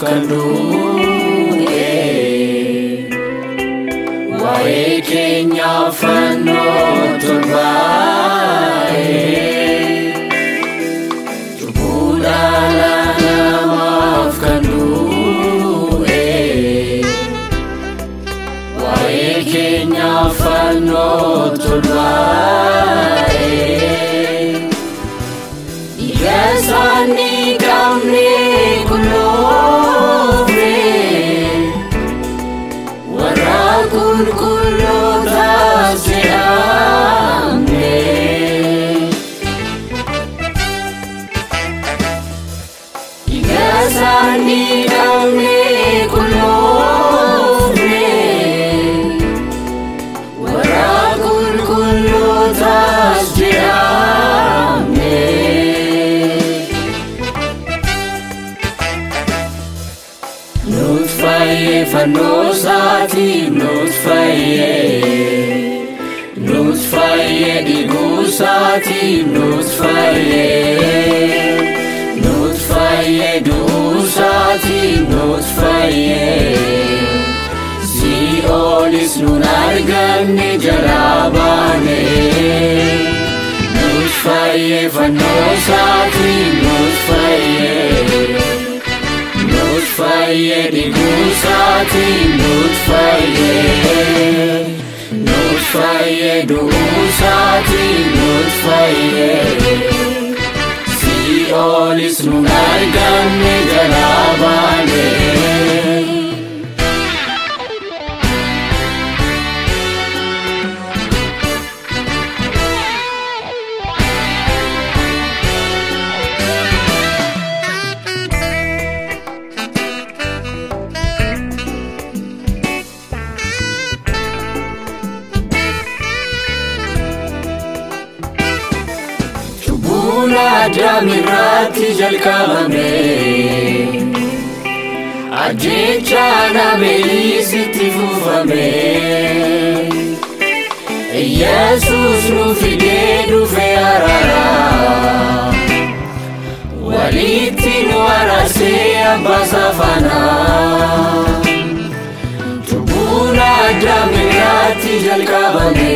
kandu'e waa'ee keenya fannoo tolbaa'e cubbuu dhala namaaf kandu'e waa'ee keenya fannoo tolbaa'e Yasani kamne kulofre warakul kulotas amne Yasani kamne kulofre warakul kulotas Nutfaye fanosati nutfaye digusati nutfaye dusati nutfaye Ziolis nun arganne jarabane Nutfaye fanosati nutfaye digusati nutfaye dusati nutfaye Ziolis nun arganne jarabane Jamirati jalkabame Ajechana belisiti fufame Jesus nu fide dufe arara Waliti nu arase abasafana Tubuna jamirati jalkabame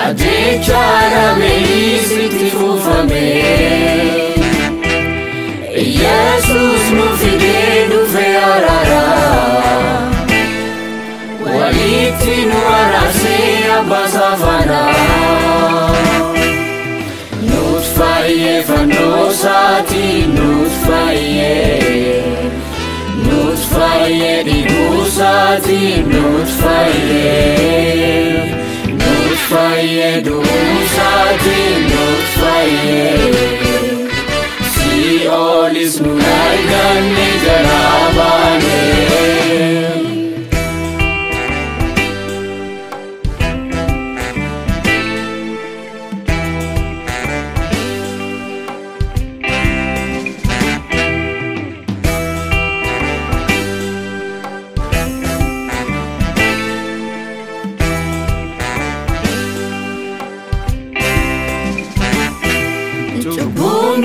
Ajechana belisiti fufame Jesus nu fide dufe arara Waliti nu arase abasafana Nutfaye fanosati nutfaye digusati Nutfaye dusati nutfaye Ziolis nun arganne jarabane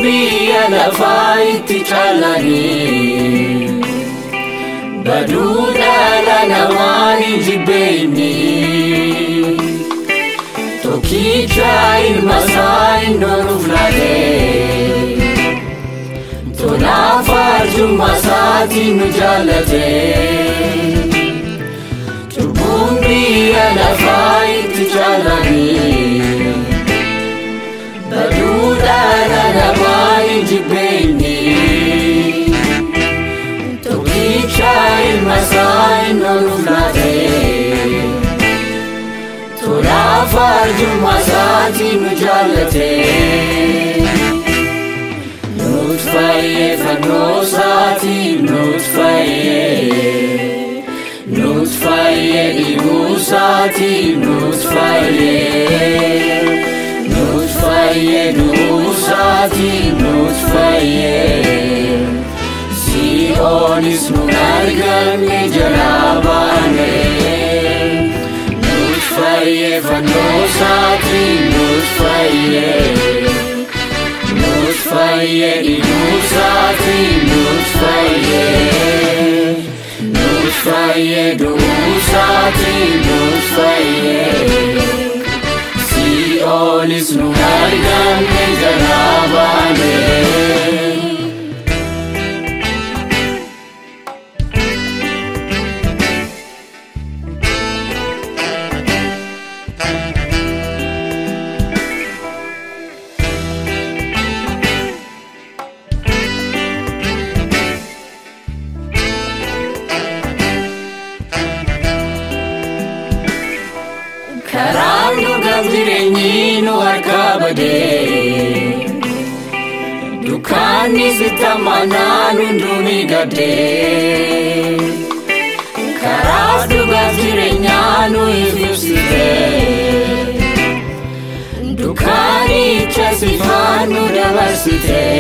Biya lafaiti chalani Baduda la namani jibeni Tokicha ilmasai noruflade Tonafar jumasati nujalate Biya lafaiti chalani Baduda la namani jibeni Tokicha ilmasai noruflade Torafar jumasati nujalate Nutfaye fanosati nutfaye digusati nutfaye dusati nutfaye Ziolis nun arganne jarabane Nutfaye fanosati nutfaye digusati du'uusaatii nuuf fayyee Si'oonis nu arganne jalaa baanee Karaan dhugaaf jireenyi nu harkaa badee Dukkaanni sitti amanaan hunduu ni gaddee Karaas dhugaaf jireenyaa nu ibsitee Dukkaanicha sifaan nu dabarsitee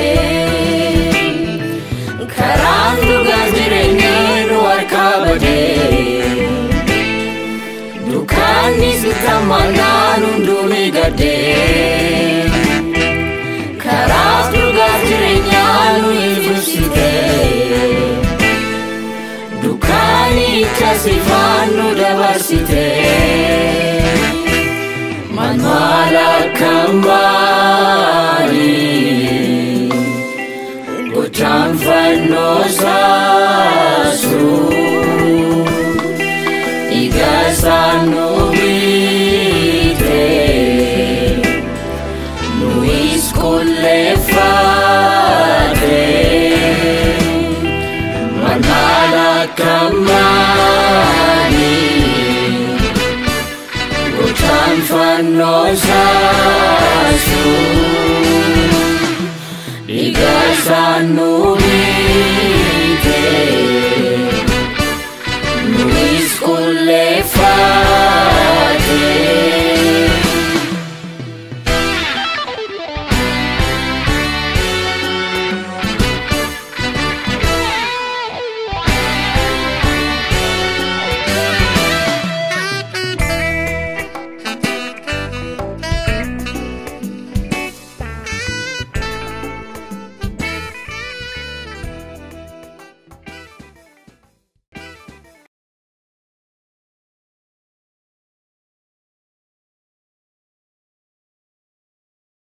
Karaan dhugaaf jireenyi nu harkaa badee Dukkaanni sitti amanaan hunduu ni gaddee Karaas dhugaaf jireenyaa nu ibsitee Dukkaanicha sifaan nu dabarsitee Maal akkam maali Gochaan fannoo saasuu Igasaan nu